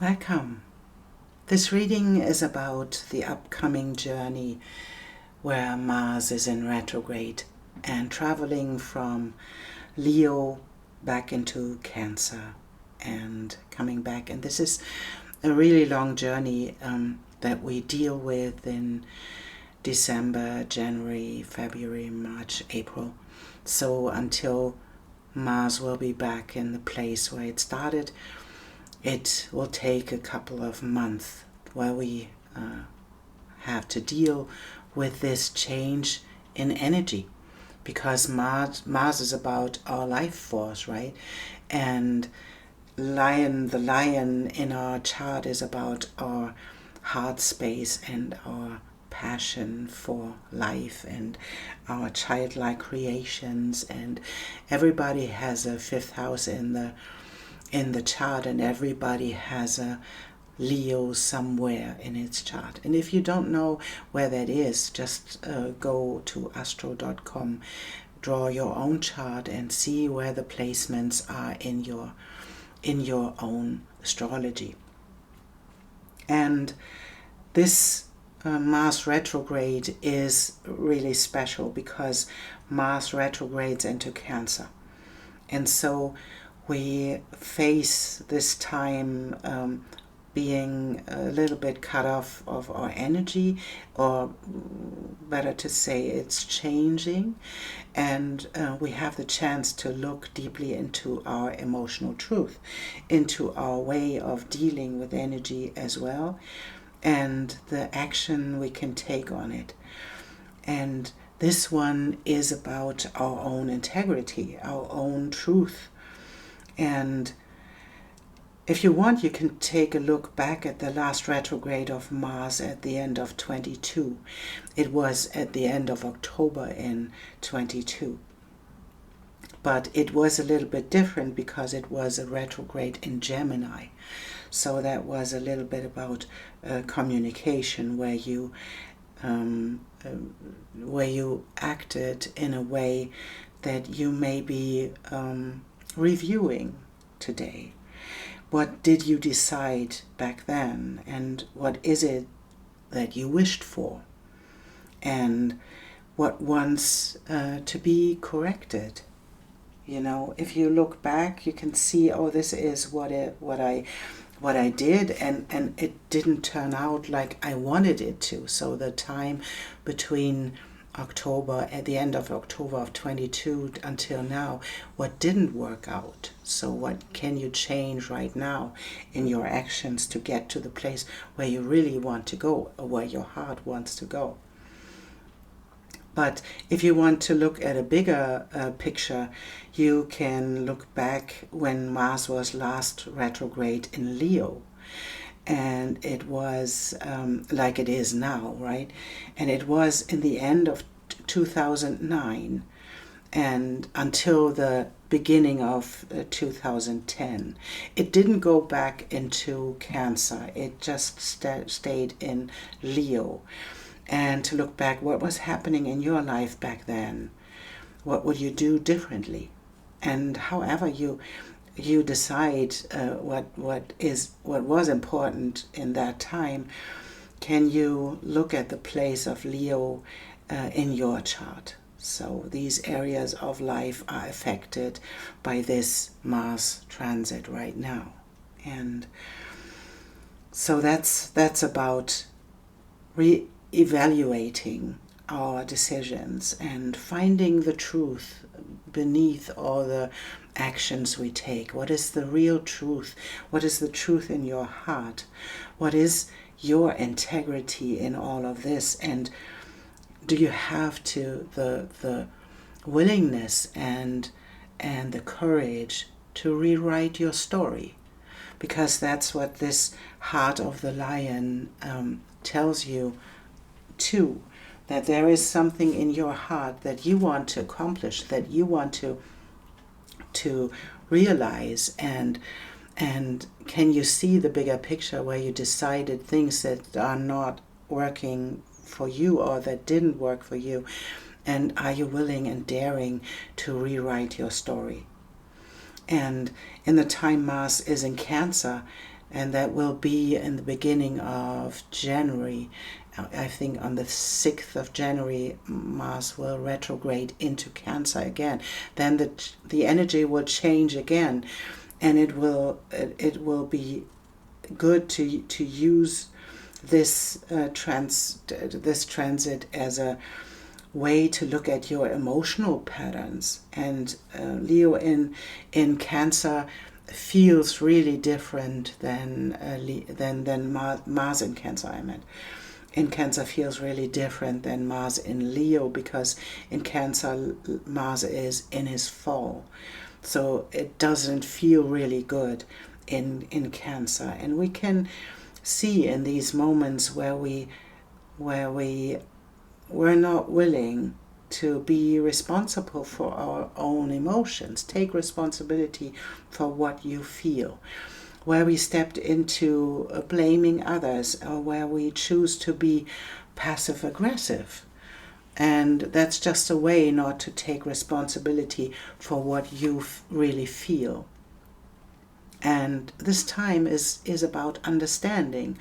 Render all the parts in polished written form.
Welcome. This reading is about the upcoming journey where Mars is in retrograde and traveling from Leo back into Cancer and coming back. And this is a really long journey that we deal with in December, January, February, March, April. So until Mars will be back in the place where it started, it will take a couple of months where we have to deal with this change in energy, because Mars is about our life force, right? And the lion in our chart is about our heart space and our passion for life and our childlike creations. And everybody has a fifth house in the chart, and everybody has a Leo somewhere in its chart. And if you don't know where that is, just go to astro.com, draw your own chart and see where the placements are in your own astrology. And this Mars retrograde is really special because Mars retrogrades into Cancer. And so we face this time being a little bit cut off of our energy, or better to say it's changing, and we have the chance to look deeply into our emotional truth, into our way of dealing with energy as well, and the action we can take on it. And this one is about our own integrity, our own truth. And if you want, you can take a look back at the last retrograde of Mars at the end of 22. It was at the end of October in 22. But it was a little bit different because it was a retrograde in Gemini. So that was a little bit about communication, where you acted in a way that you may be reviewing today. What did you decide back then, and what is it that you wished for, and what wants to be corrected? You know, if you look back, you can see, oh, this is what I did, and it didn't turn out like I wanted it to. So the time between October, at the end of October of 22 until now, what didn't work out? So what can you change right now in your actions to get to the place where you really want to go, or where your heart wants to go? But if you want to look at a bigger picture, you can look back when Mars was last retrograde in Leo. And it was like it is now, right? And it was in the end of 2009 and until the beginning of 2010. It didn't go back into Cancer. It just stayed in Leo. And to look back, what was happening in your life back then? What would you do differently? And however you decide what was important in that time, can you look at the place of Leo in your chart? So these areas of life are affected by this Mars transit right now. And so that's about re-evaluating our decisions and finding the truth beneath all the actions we take. What is the real truth? What is the truth in your heart? What is your integrity in all of this? And do you have the willingness and the courage to rewrite your story? Because that's what this heart of the lion tells you too, that there is something in your heart that you want to accomplish, that you want to realize, and can you see the bigger picture where you decided things that are not working for you or that didn't work for you, and are you willing and daring to rewrite your story? And in the time Mars is in Cancer, And that will be in the beginning of January. I think on the 6th of January, Mars will retrograde into Cancer again. Then the energy will change again, and it will be good to use this transit as a way to look at your emotional patterns. And Leo in Cancer feels really different than Mars in Cancer. I meant in Cancer feels really different than Mars in Leo, because in Cancer Mars is in his fall, so it doesn't feel really good in Cancer. And we can see in these moments where we're not willing to be responsible for our own emotions, take responsibility for what you feel, where we stepped into blaming others, or where we choose to be passive aggressive. And that's just a way not to take responsibility for what you really feel. And this time is about understanding,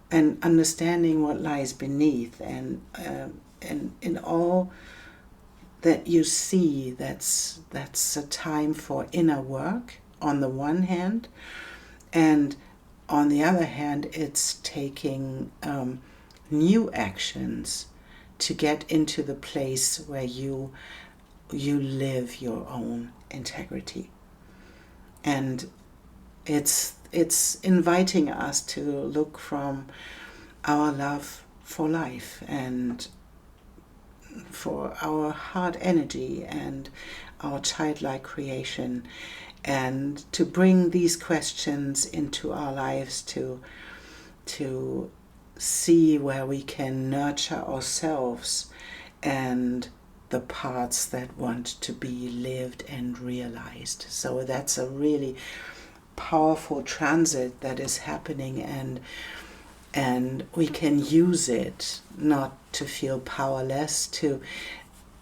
and understanding what lies beneath, and in all that you see, that's a time for inner work on the one hand, and on the other hand it's taking new actions to get into the place where you live your own integrity. And it's inviting us to look from our love for life and for our heart energy and our childlike creation, and to bring these questions into our lives, to see where we can nurture ourselves and the parts that want to be lived and realized. So that's a really powerful transit that is happening, and we can use it not to feel powerless.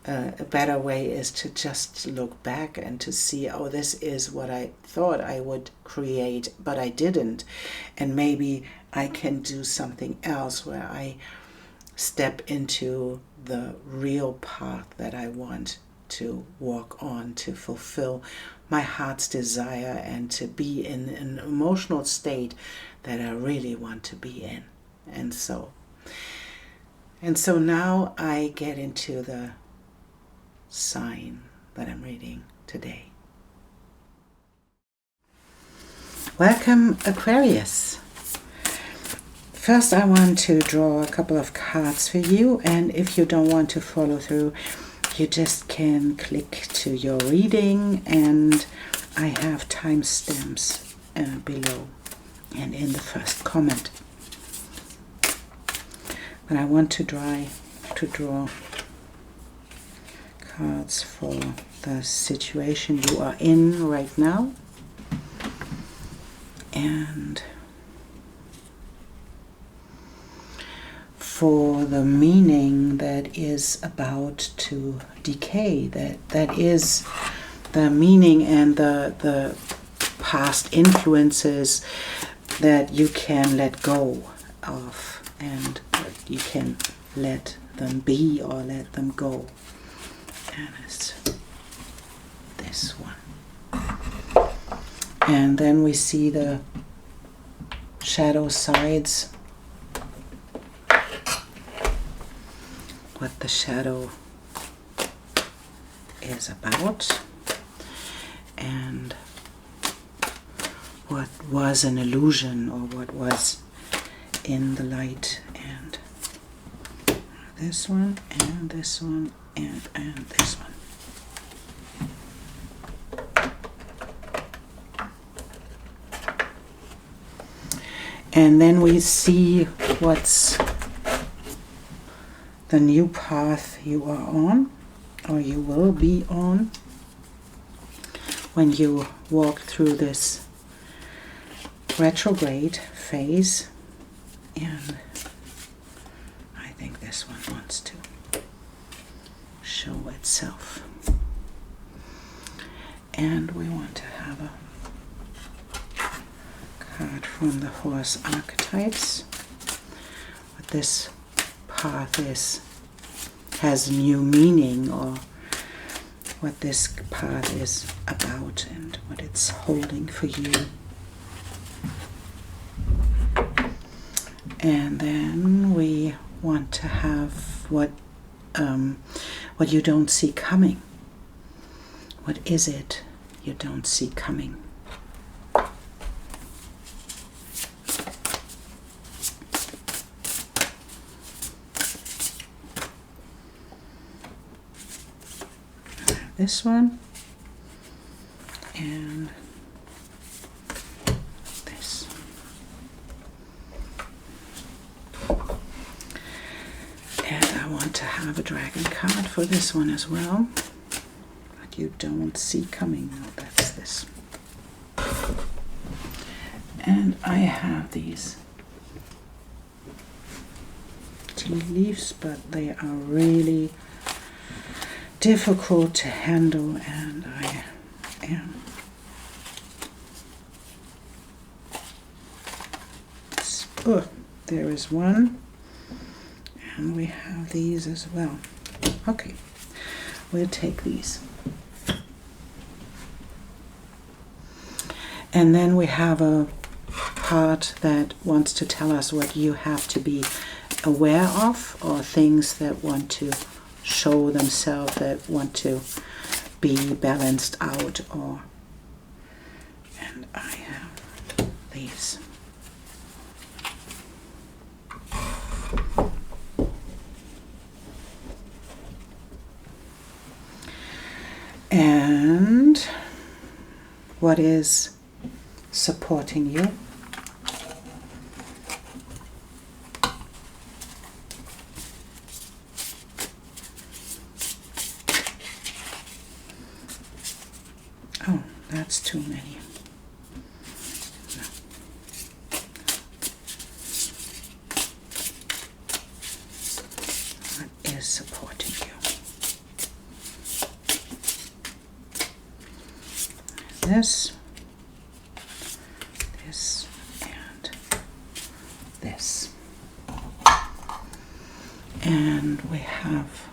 A better way is to just look back and to see, oh, this is what I thought I would create, but I didn't. And maybe I can do something else where I step into the real path that I want to walk on, to fulfill my heart's desire and to be in an emotional state that I really want to be in. And so now I get into the sign that I'm reading today. Welcome, Aquarius. First, I want to draw a couple of cards for you, and if you don't want to follow through, you just can click to your reading, and I have timestamps below and in the first comment. But I want to draw cards for the situation you are in right now, and for the meaning that is about to decay, that is the meaning and the past influences that you can let go of, and you can let them be or let them go. And it's this one. And then we see the shadow sides, what the shadow is about, and what was an illusion, or what was in the light. And this one, and this one, and this one. And then we see what's the new path you are on, or you will be on, when you walk through this retrograde phase. And I think this one wants to show itself. And we want to have a card from the horse archetypes. What this path has new meaning, or what this path is about and what it's holding for you. And then we want to have what you don't see coming. What is it you don't see coming? This one and this. And I want to have a dragon card for this one as well. But you don't see coming. No, that's this. And I have these tea leaves, but they are really difficult to handle, and I am there is one, and we have these as well. Okay, we'll take these. And then we have a part that wants to tell us what you have to be aware of, or things that want to show themselves, that want to be balanced out, or, and I have these. And what is supporting you? Oh, that's too many. No. What is supporting you? This, and this. And we have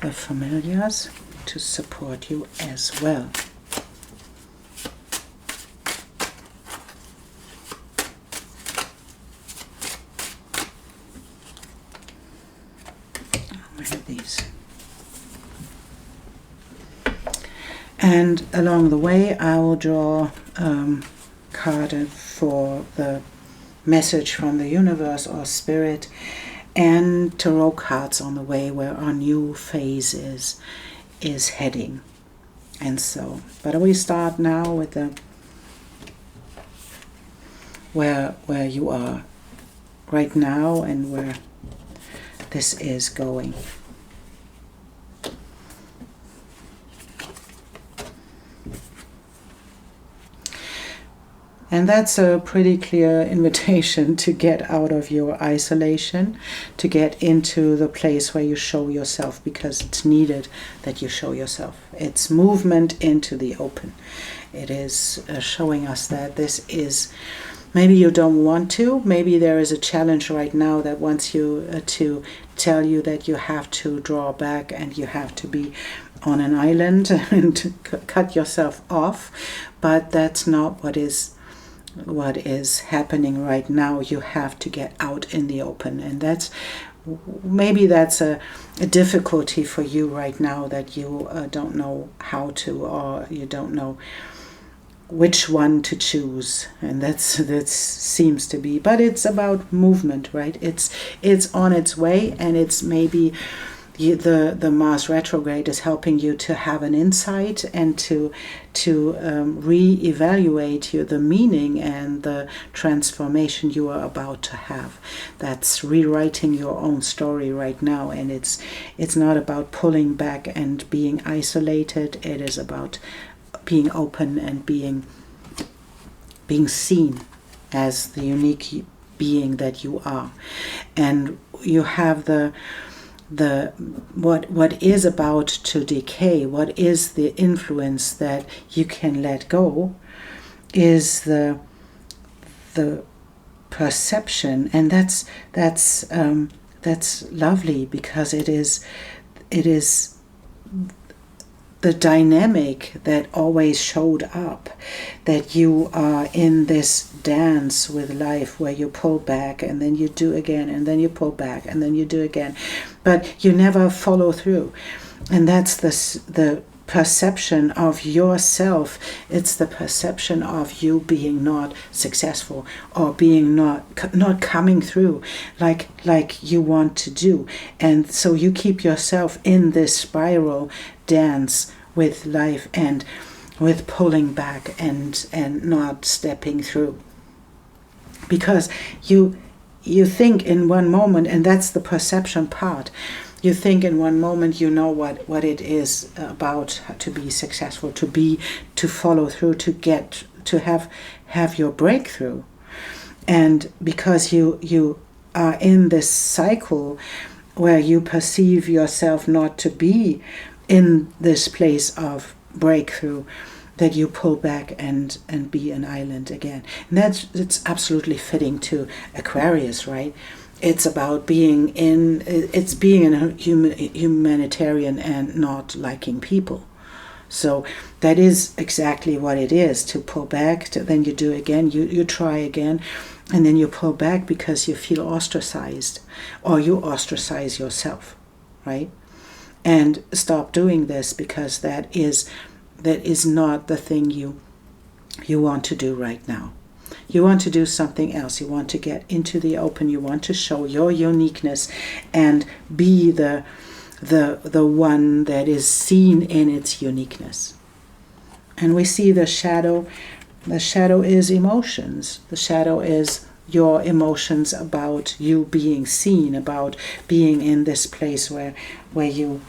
the familiars to support you as well. I have these. And along the way I will draw a card for the message from the universe or spirit, and tarot cards on the way where our new phase is heading. And so, but we start now with the where you are right now and where this is going. And that's a pretty clear invitation to get out of your isolation, to get into the place where you show yourself, because it's needed that you show yourself. It's movement into the open. It is showing us that this is, maybe you don't want to, maybe there is a challenge right now that wants you to tell you that you have to draw back and you have to be on an island and cut yourself off, but that's not what is happening right now. You have to get out in the open, and that's maybe that's a difficulty for you right now, that you don't know how to, or you don't know which one to choose, and that seems to be, but it's about movement, right? It's on its way, and it's maybe the Mars retrograde is helping you to have an insight and to re-evaluate the meaning and the transformation you are about to have. That's rewriting your own story right now, and it's not about pulling back and being isolated. It is about being open and being seen as the unique being that you are. And you have the what is about to decay, what is the influence that you can let go, is the the perception, and that's lovely, because it is the dynamic that always showed up, that you are in this dance with life where you pull back and then you do again, and then you pull back and then you do again, but you never follow through. And that's the perception of yourself. It's the perception of you being not successful, or being not coming through like you want to do. And so you keep yourself in this spiral dance with life, and with pulling back and not stepping through, because you think in one moment, and that's the perception part, you think in one moment you know what it is about to be successful, to follow through, to have your breakthrough. And because you are in this cycle where you perceive yourself not to be in this place of breakthrough, that you pull back and be an island again. And it's absolutely fitting to Aquarius, right? It's about being a humanitarian and not liking people. So that is exactly what it is, to pull back, then you do again, you try again, and then you pull back because you feel ostracized, or you ostracize yourself, right? And stop doing this, because that is not the thing you want to do right now. You want to do something else. You want to get into the open. You want to show your uniqueness and be the one that is seen in its uniqueness. And we see the shadow. The shadow is emotions. The shadow is your emotions about you being seen, about being in this place where you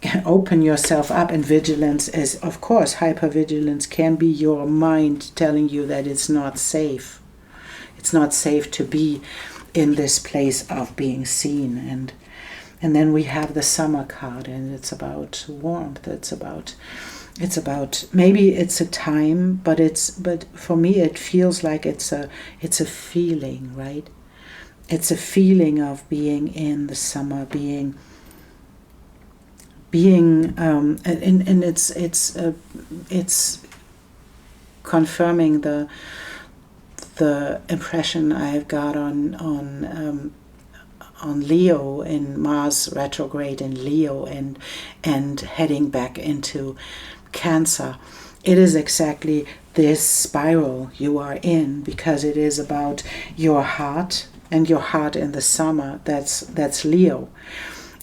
can open yourself up. And vigilance is, of course, hypervigilance can be your mind telling you that it's not safe. It's not safe to be in this place of being seen. And then we have the summer card, and it's about warmth. It's about maybe it's a time, but for me it feels like it's a feeling, right? It's a feeling of being in the summer, being and it's confirming the impression I've got on Leo, in Mars retrograde in Leo, and heading back into Cancer. It is exactly this spiral you are in, because it is about your heart, and your heart in the summer, that's Leo,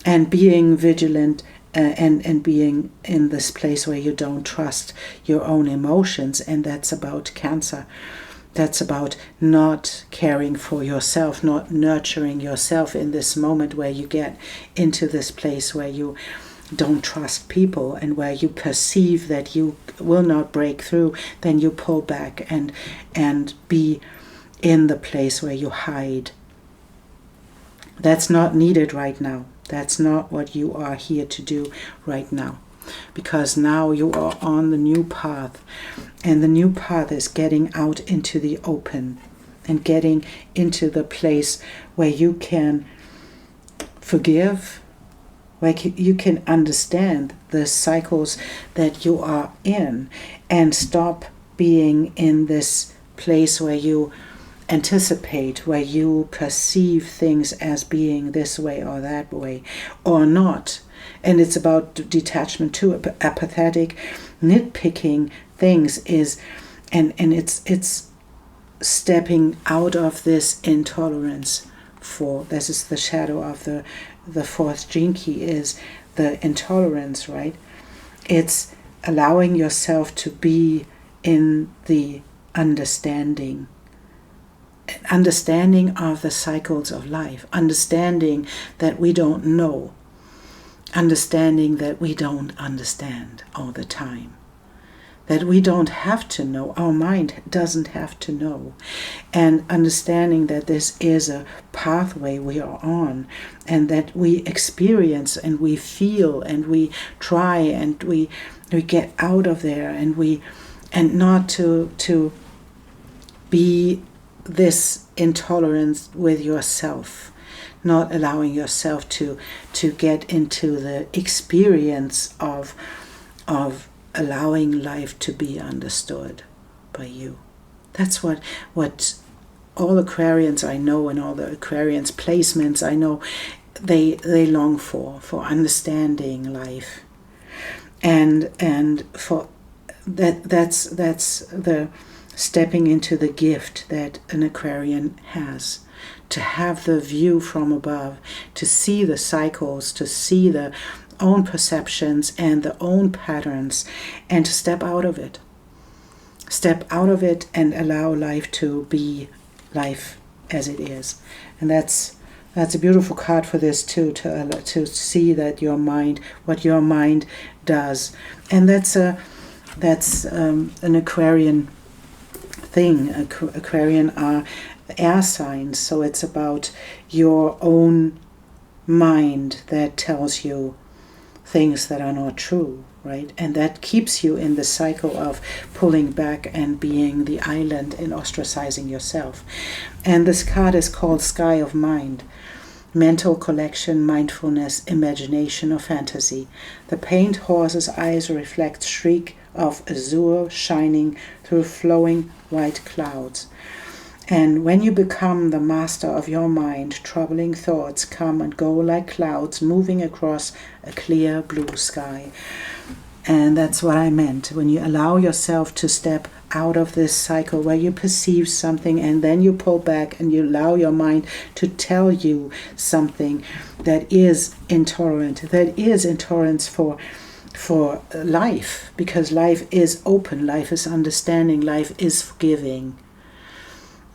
and being vigilant and being in this place where you don't trust your own emotions, and that's about Cancer. That's about not caring for yourself, not nurturing yourself in this moment where you get into this place where you don't trust people, and where you perceive that you will not break through. Then you pull back and be in the place where you hide. That's not needed right now. That's not what you are here to do right now, because now you are on the new path, and the new path is getting out into the open and getting into the place where you can forgive, where you can understand the cycles that you are in, and stop being in this place where you anticipate, where you perceive things as being this way or that way or not. And it's about detachment too. Apathetic nitpicking things is, and it's stepping out of this intolerance. This is the shadow of the fourth gene key, is the intolerance, right? It's allowing yourself to be in the understanding of the cycles of life, understanding that we don't know, understanding that we don't understand all the time, that we don't have to know, our mind doesn't have to know, and understanding that this is a pathway we are on, and that we experience and we feel and we try and we get out of there, and not to be this intolerance with yourself, not allowing yourself to get into the experience of allowing life to be understood by you. That's what all Aquarians I know, and all the Aquarians placements I know, they long for understanding life, and for that's the stepping into the gift that an Aquarian has, to have the view from above, to see the cycles, to see the own perceptions and the own patterns, and to step out of it. Step out of it and allow life to be life as it is. And that's a beautiful card for this too, to see that your mind, what your mind does. And that's an Aquarian thing. Aquarian are air signs, so it's about your own mind that tells you things that are not true, right? And that keeps you in the cycle of pulling back and being the island and ostracizing yourself. And this card is called Sky of Mind. Mental collection, mindfulness, imagination, or fantasy. The paint horse's eyes reflect streak of azure shining through flowing white clouds. And when you become the master of your mind, troubling thoughts come and go like clouds moving across a clear blue sky. And that's what I meant. When you allow yourself to step out of this cycle where you perceive something and then you pull back and you allow your mind to tell you something that is intolerant, that is intolerance for life, because life is open, life is understanding, life is forgiving.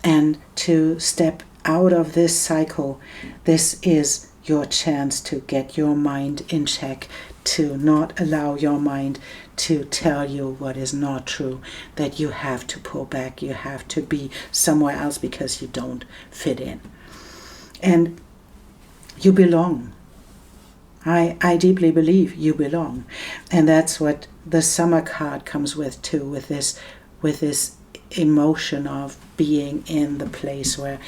And to step out of this cycle, this is your chance to get your mind in check, to not allow your mind to tell you what is not true, that you have to pull back, you have to be somewhere else because you don't fit in. And you belong. I deeply believe you belong. And that's what the summer card comes with too, with this emotion of being in the place where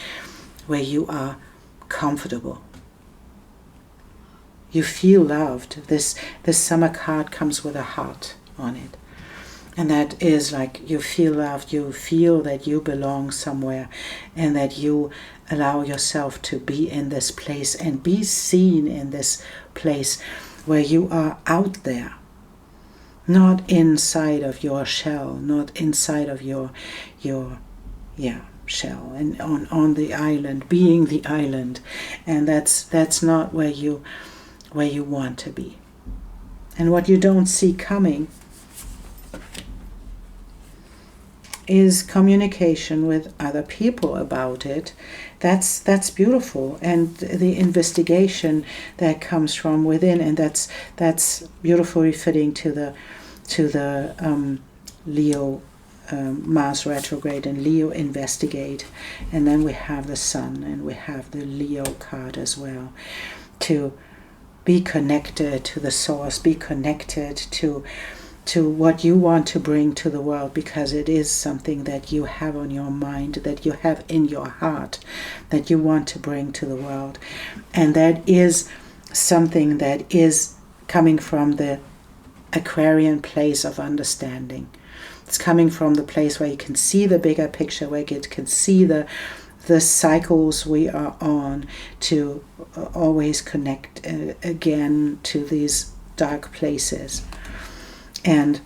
you are comfortable. You feel loved. This summer card comes with a heart on it. And that is like, you feel loved, you feel that you belong somewhere, and that you allow yourself to be in this place and be seen in this place where you are out there. Not inside of your shell, not inside of your shell, and on the island, being the island. And that's not where you want to be. And what you don't see coming is communication with other people about it. That's beautiful, and the investigation that comes from within, and that's beautifully fitting to the Leo Mars retrograde and Leo investigate. And then we have the Sun, and we have the Leo card as well, to be connected to the source, be connected to what you want to bring to the world, because it is something that you have on your mind, that you have in your heart, that you want to bring to the world. And that is something that is coming from the Aquarian place of understanding. It's coming from the place where you can see the bigger picture, where you can see the cycles we are on, to always connect again to these dark places. And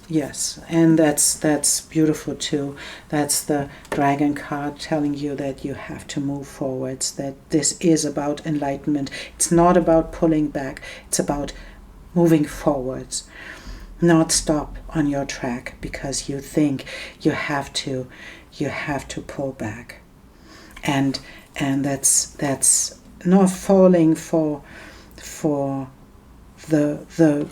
yes, and that's beautiful too. That's the Dragon card telling you that you have to move forwards, that this is about enlightenment. It's not about pulling back, it's about moving forwards. Not stop on your track because you think you have to pull back. And that's not falling for the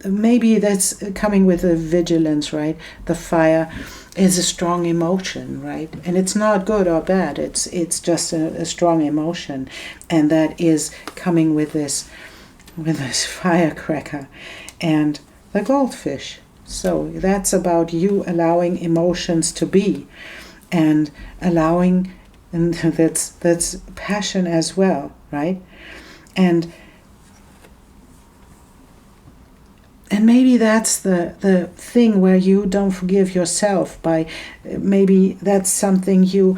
maybe that's coming with a vigilance, right? The fire is a strong emotion, right? And it's not good or bad, it's just a strong emotion, and that is coming with this firecracker. And the goldfish, So that's about you allowing emotions to be, and allowing, and that's passion as well, right? And maybe that's the thing where you don't forgive yourself, by maybe that's something you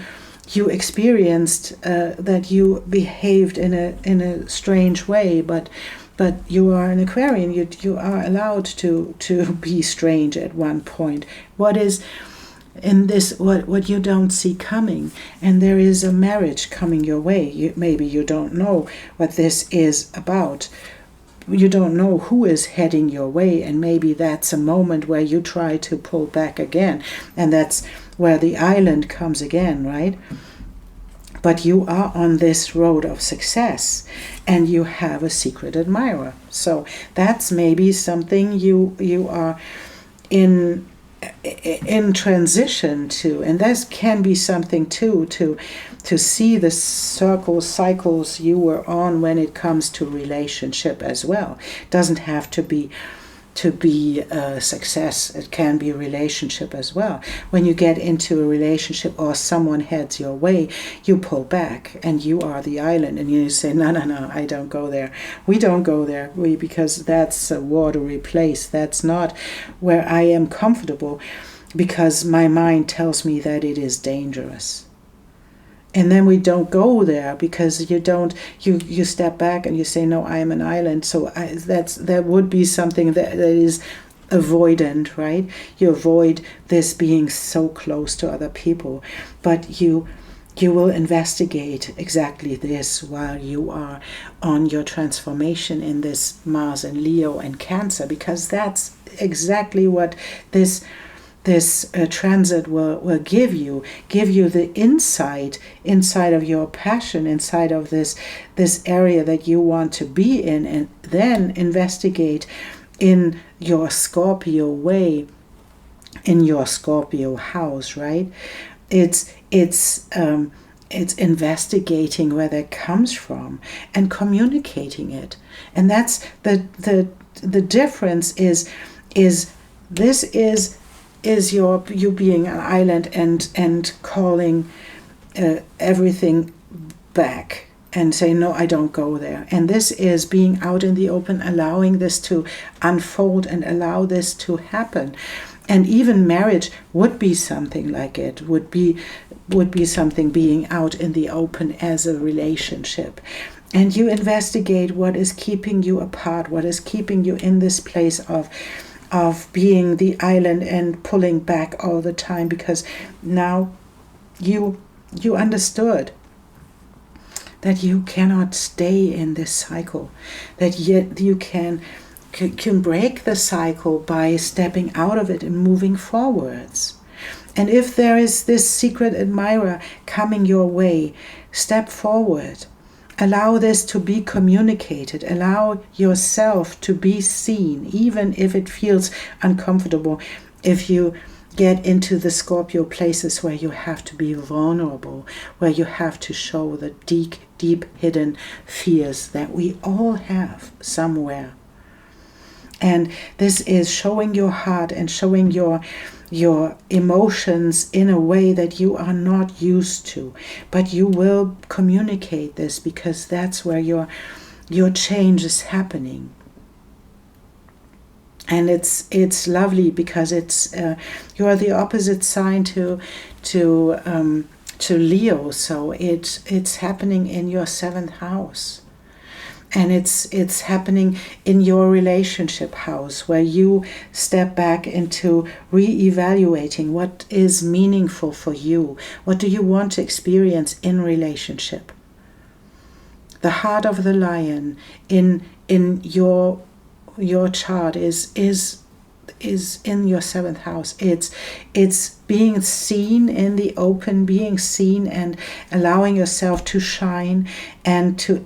experienced, that you behaved in a strange way, but you are an Aquarian. You are allowed to be strange at one point. What is in this, what you don't see coming, and there is a marriage coming your way. Maybe you don't know what this is about. You don't know who is heading your way, and maybe that's a moment where you try to pull back again, and that's where the island comes again, right? But you are on this road of success, and you have a secret admirer. So that's maybe something you are in transition to, and that can be something too, to see the cycles you were on when it comes to relationship as well. It doesn't have to be a success. It can be a relationship as well. When you get into a relationship or someone heads your way, you pull back and you are the island, and you say, no, I don't go there. We don't go there, because that's a watery place. That's not where I am comfortable, because my mind tells me that it is dangerous. And then we don't go there, because you step back and you say, no, I am an island. So that would be something that is avoidant, right? You avoid this being so close to other people, but you will investigate exactly this while you are on your transformation in this Mars and Leo and Cancer, because that's exactly what this transit will give you the insight inside of your passion, inside of this area that you want to be in, and then investigate in your Scorpio way, in your Scorpio house, right? It's investigating where that comes from and communicating it, and that's the difference. Is you being an island and calling everything back and say, no, I don't go there. And this is being out in the open, allowing this to unfold and allow this to happen. And even marriage would be something like it, would be something being out in the open as a relationship. And you investigate what is keeping you apart, what is keeping you in this place of being the island and pulling back all the time, because now you understood that you cannot stay in this cycle, that yet you can break the cycle by stepping out of it and moving forwards. And if there is this secret admirer coming your way, step forward. Allow this to be communicated. Allow yourself to be seen, even if it feels uncomfortable. If you get into the Scorpio places where you have to be vulnerable, where you have to show the deep hidden fears that we all have somewhere. And this is showing your heart and showing your emotions in a way that you are not used to, but you will communicate this, because that's where your change is happening. And it's lovely, because it's you are the opposite sign to Leo, so it's happening in your 7th house. And it's happening in your relationship house, where you step back into re-evaluating what is meaningful for you. What do you want to experience in relationship? The heart of the lion in your chart is in your 7th house. It's being seen in the open, being seen and allowing yourself to shine and to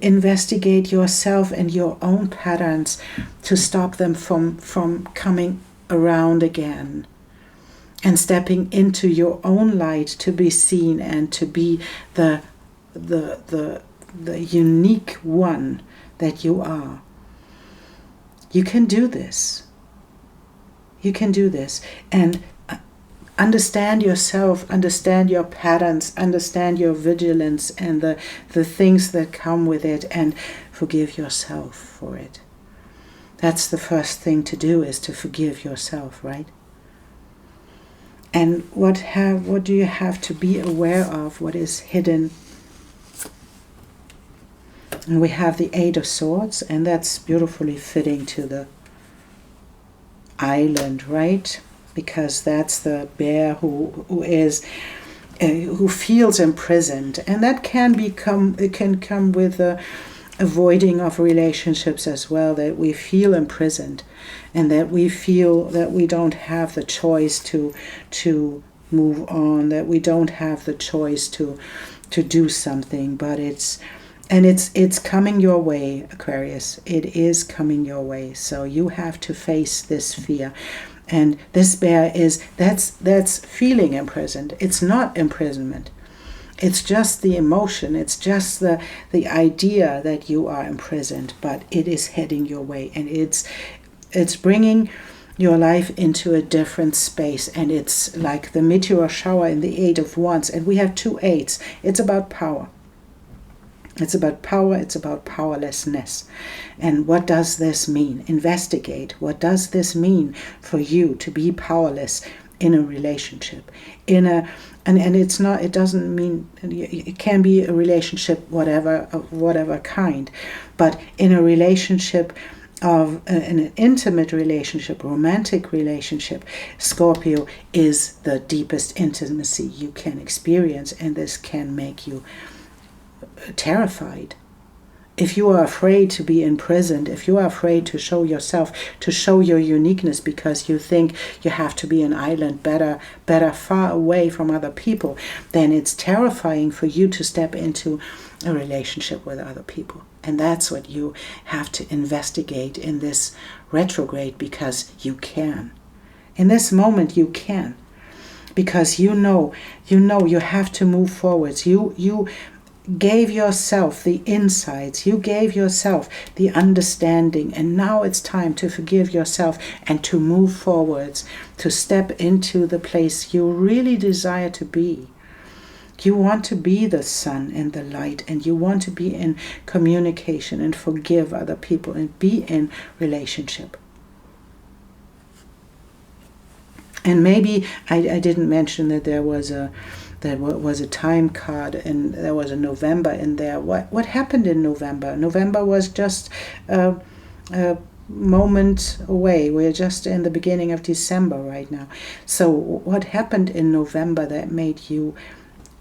investigate yourself and your own patterns, to stop them from coming around again, and stepping into your own light to be seen and to be the unique one that you are. You can do this. You can do this. And understand yourself, understand your patterns, understand your vigilance and the things that come with it, and forgive yourself for it. That's the first thing to do, is to forgive yourself, right? And what do you have to be aware of? What is hidden? And we have the Eight of Swords, and that's beautifully fitting to the island, right? Because that's the bear who feels imprisoned, and that can come with the avoiding of relationships as well, that we feel imprisoned and that we feel that we don't have the choice to move on, that we don't have the choice to do something. But it's coming your way, Aquarius. It is coming your way. So you have to face this fear. And this bear that's feeling imprisoned. It's not imprisonment. It's just the emotion. It's just the idea that you are imprisoned, but it is heading your way, and it's bringing your life into a different space. And it's like the meteor shower in the Eight of Wands, and we have two eights. It's about power. It's about power, it's about powerlessness. And what does this mean? Investigate. What does this mean for you to be powerless in a relationship? And it's not, it doesn't mean, it can be a relationship whatever kind, but in a relationship of an intimate relationship, romantic relationship, Scorpio is the deepest intimacy you can experience, and this can make you terrified. If you are afraid to be imprisoned, if you are afraid to show yourself, to show your uniqueness because you think you have to be an island, better far away from other people, then it's terrifying for you to step into a relationship with other people. And that's what you have to investigate in this retrograde, because you can. In this moment you can. Because you know you have to move forwards. You gave yourself the insights, you gave yourself the understanding, and now it's time to forgive yourself and to move forwards, to step into the place you really desire to be. You want to be the sun and the light, and you want to be in communication and forgive other people and be in relationship. And maybe I didn't mention that there was a time card, and there was a November in there. What happened in November? November was just a moment away. We're just in the beginning of December right now. So what happened in November that made you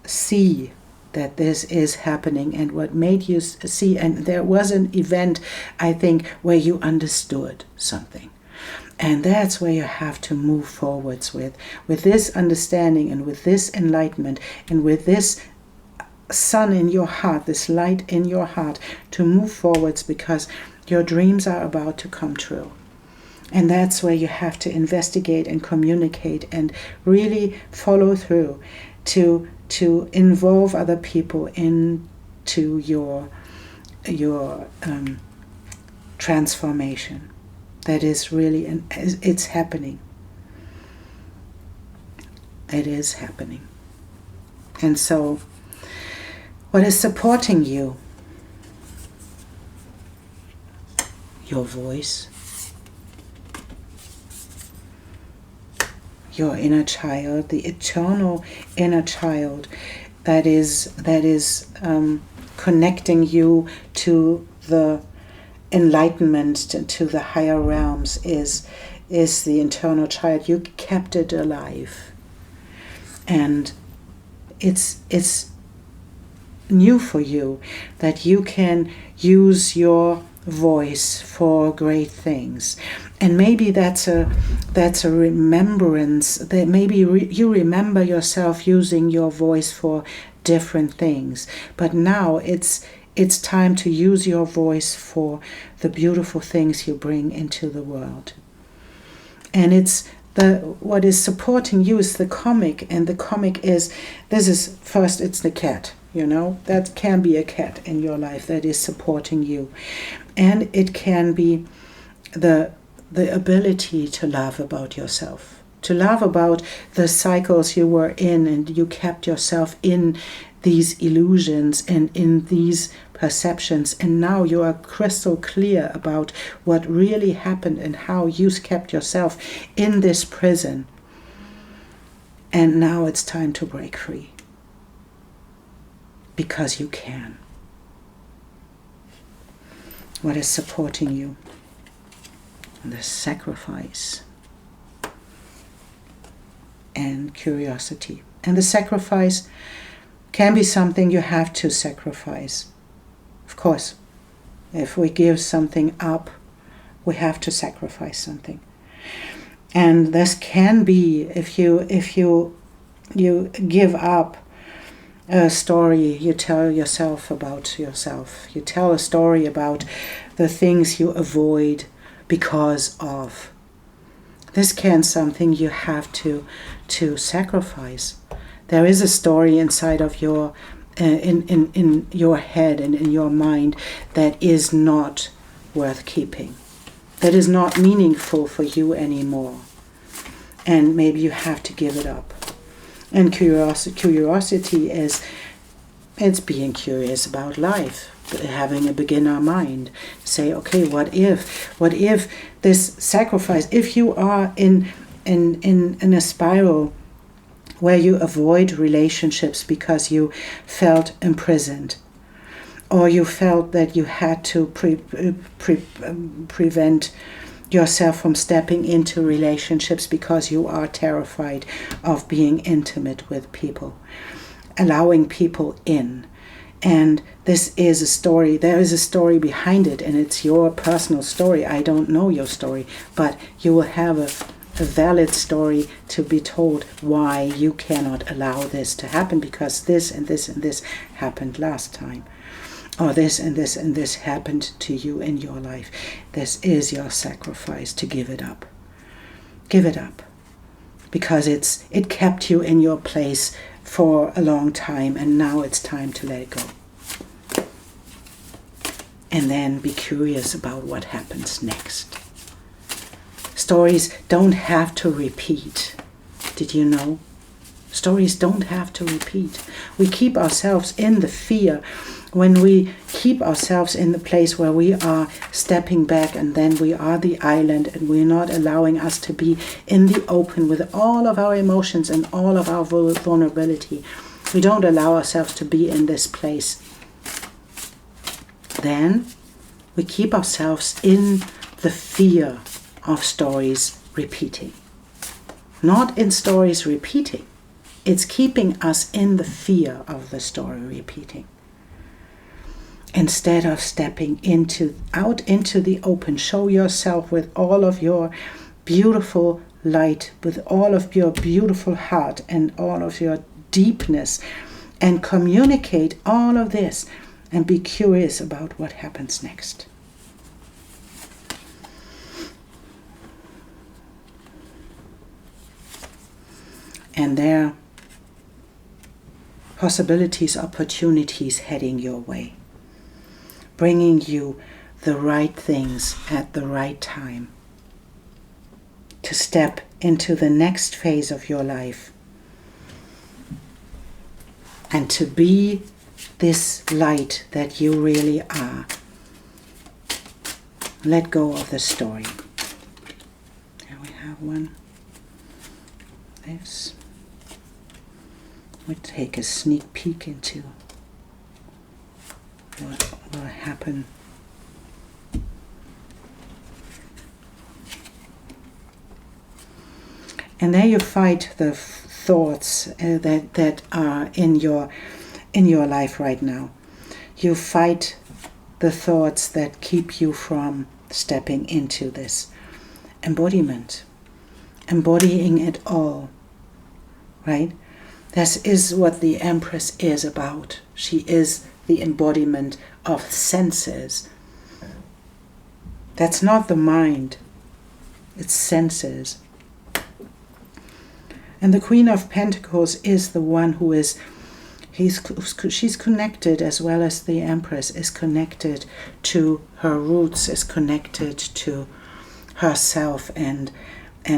see that this is happening, and what made you see? And there was an event, I think, where you understood something. And that's where you have to move forwards with this understanding and with this enlightenment and with this sun in your heart, this light in your heart, to move forwards, because your dreams are about to come true. And that's where you have to investigate and communicate and really follow through to involve other people into your transformation. That is really, it's happening. It is happening. And so, what is supporting you? Your voice, your inner child, the eternal inner child that is connecting you to the enlightenment, to the higher realms, is the internal child. You kept it alive, and it's new for you that you can use your voice for great things. And maybe that's a remembrance, that maybe you remember yourself using your voice for different things, but now it's time to use your voice for the beautiful things you bring into the world. And what is supporting you is the comic, and the comic is, it's the cat, that can be a cat in your life that is supporting you. And it can be the the ability to laugh about yourself, to laugh about the cycles you were in, and you kept yourself in these illusions and in these perceptions, and now you are crystal clear about what really happened and how you kept yourself in this prison. And now it's time to break free, because you can. What is supporting you? The sacrifice and curiosity. And the sacrifice can be something you have to sacrifice. Of course, if we give something up, we have to sacrifice something. And this can be if you give up a story you tell yourself about yourself. You tell a story about the things you avoid because of. This can be something you have to sacrifice. There is a story inside of your in your head and in your mind that is not worth keeping, that is not meaningful for you anymore, and maybe you have to give it up. And curiosity is, it's being curious about life, having a beginner mind. Say, okay, what if this sacrifice, if you are in a spiral where you avoid relationships because you felt imprisoned, or you felt that you had to prevent yourself from stepping into relationships because you are terrified of being intimate with people, allowing people in. And this is a story, there is a story behind it, and it's your personal story. I don't know your story, but you will have a valid story to be told why you cannot allow this to happen, because this and this and this happened last time. Or this and this and this happened to you in your life. This is your sacrifice, to give it up. Give it up. Because it kept you in your place for a long time, and now it's time to let it go. And then be curious about what happens next. Stories don't have to repeat. Did you know? Stories don't have to repeat. We keep ourselves in the fear when we keep ourselves in the place where we are stepping back, and then we are the island, and we're not allowing us to be in the open with all of our emotions and all of our vulnerability. We don't allow ourselves to be in this place. Then we keep ourselves in the fear of stories repeating. Not in stories repeating. It's keeping us in the fear of the story repeating. Instead of stepping out into the open, show yourself with all of your beautiful light, with all of your beautiful heart and all of your deepness, and communicate all of this, and be curious about what happens next. And there are possibilities, opportunities heading your way, bringing you the right things at the right time to step into the next phase of your life and to be this light that you really are. Let go of the story. Here we have one. This. We'll take a sneak peek into what will happen. And there you fight the thoughts that are in your life right now. You fight the thoughts that keep you from stepping into this embodiment, embodying it all, right? This is what the Empress is about. She is the embodiment of senses. That's not the mind, it's senses. And the Queen of Pentacles is the one who is, she's connected, as well as the Empress is connected to her roots, is connected to herself and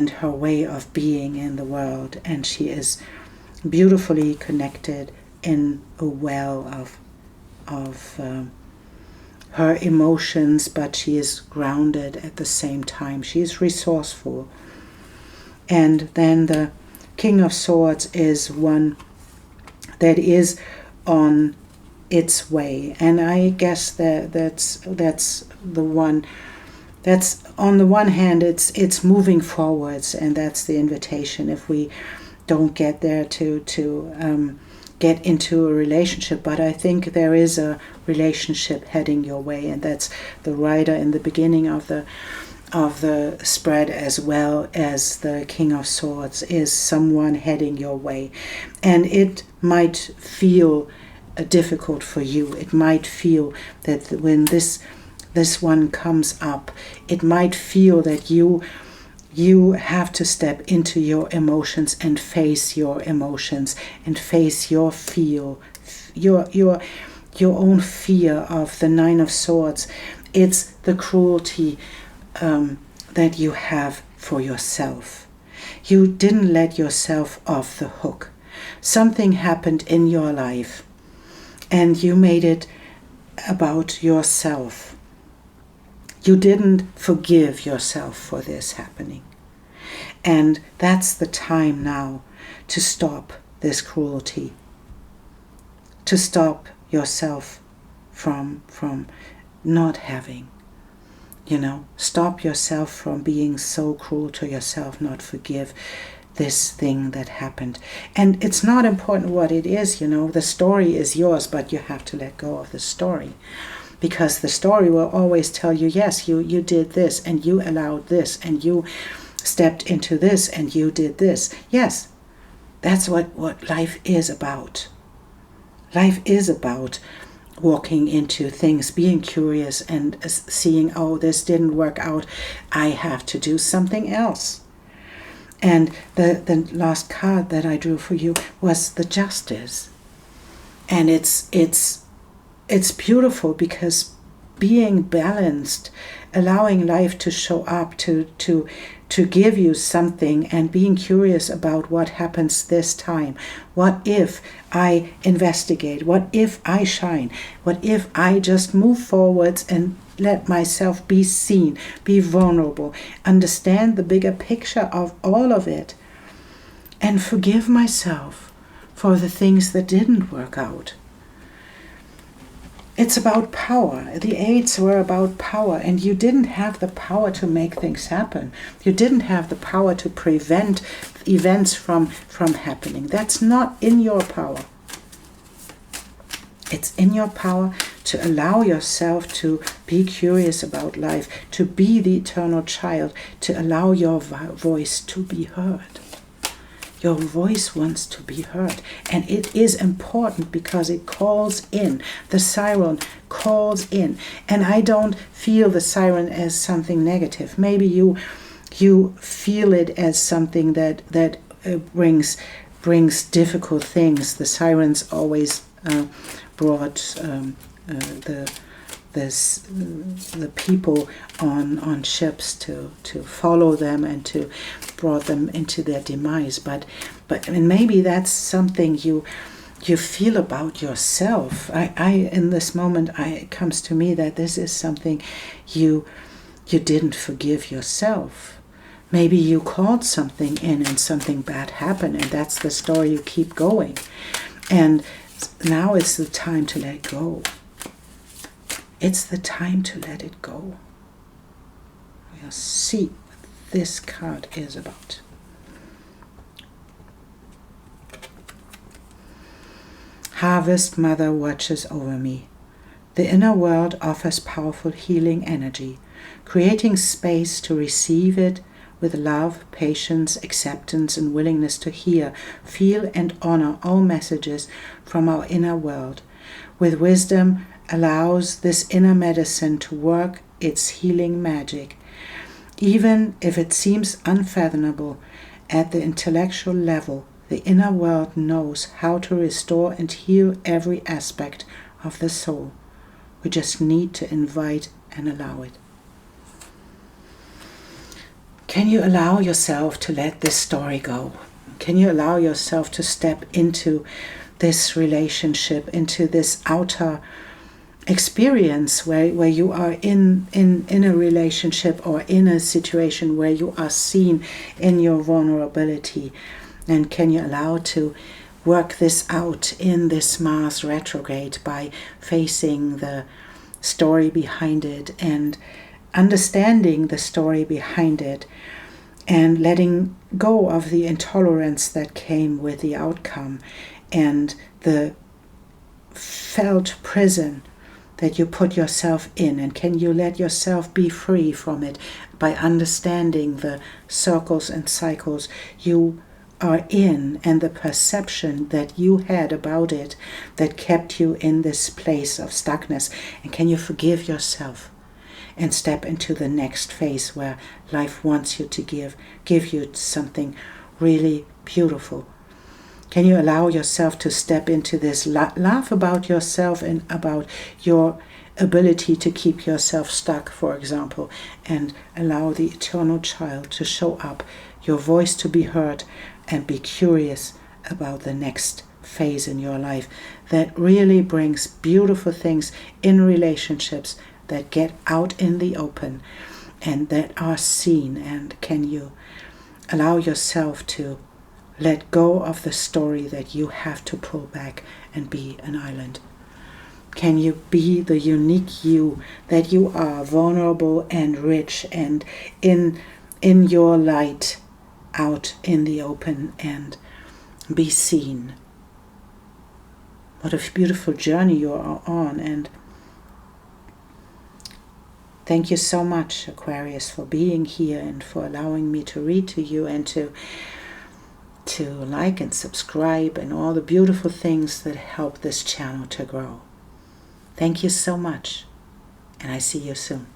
her way of being in the world, and she is beautifully connected in a well of her emotions, but she is grounded at the same time. She is resourceful. And then the King of Swords is one that is on its way, and I guess that's the one. That's on the one hand, it's moving forwards, and that's the invitation. If we don't get there to get into a relationship, but I think there is a relationship heading your way, and that's the rider in the beginning of the spread, as well as the King of Swords is someone heading your way. And it might feel difficult for you. It might feel that when this one comes up, it might feel that you have to step into your emotions and face your emotions and face your own fear of the Nine of Swords. It's the cruelty that you have for yourself. You didn't let yourself off the hook. Something happened in your life and you made it about yourself. You didn't forgive yourself for this happening. And that's the time now to stop this cruelty, to stop yourself from not having. Stop yourself from being so cruel to yourself, not forgive this thing that happened. And it's not important what it is, the story is yours, but you have to let go of the story. Because the story will always tell you, yes, you did this, and you allowed this, and you stepped into this, and you did this. Yes, that's what life is about. Life is about walking into things, being curious and seeing, oh, this didn't work out, I have to do something else. And the last card that I drew for you was the Justice. And it's beautiful because being balanced, allowing life to show up, to give you something, and being curious about what happens this time. What if I investigate? What if I shine? What if I just move forwards and let myself be seen, be vulnerable, understand the bigger picture of all of it, and forgive myself for the things that didn't work out? It's about power. The eights were about power, and you didn't have the power to make things happen. You didn't have the power to prevent events from happening. That's not in your power. It's in your power to allow yourself to be curious about life, to be the eternal child, to allow your voice to be heard. Your voice wants to be heard, and it is important because it calls in. The siren calls in, and I don't feel the siren as something negative. Maybe you feel it as something that brings difficult things. The sirens always brought the people on ships to follow them and to brought them into their demise. But and maybe that's something you feel about yourself. I in this moment, it comes to me that this is something you didn't forgive yourself. Maybe you called something in and something bad happened, and that's the story you keep going. And now it's the time to let go. It's the time to let it go. We'll see what this card is about. Harvest Mother watches over me. The inner world offers powerful healing energy, creating space to receive it with love, patience, acceptance, and willingness to hear, feel, and honor all messages from our inner world. With wisdom, allows this inner medicine to work its healing magic. Even if it seems unfathomable at the intellectual level, the inner world knows how to restore and heal every aspect of the soul. We just need to invite and allow it. Can you allow yourself to let this story go? Can you allow yourself to step into this relationship, into this outer experience where you are in a relationship or in a situation where you are seen in your vulnerability? And can you allow to work this out in this Mars retrograde by facing the story behind it and understanding the story behind it and letting go of the intolerance that came with the outcome and the felt prison that you put yourself in? And can you let yourself be free from it by understanding the circles and cycles you are in and the perception that you had about it that kept you in this place of stuckness? And can you forgive yourself and step into the next phase where life wants you to give you something really beautiful? Can you allow yourself to step into this, laugh about yourself and about your ability to keep yourself stuck, for example, and allow the eternal child to show up, your voice to be heard, and be curious about the next phase in your life that really brings beautiful things in relationships that get out in the open and that are seen? And can you allow yourself to let go of the story that you have to pull back and be an island? Can you be the unique you that you are, vulnerable and rich and in your light, out in the open, and be seen? What a beautiful journey you are on. And thank you so much, Aquarius, for being here and for allowing me to read to you and to like and subscribe and all the beautiful things that help this channel to grow. Thank you so much, and I see you soon.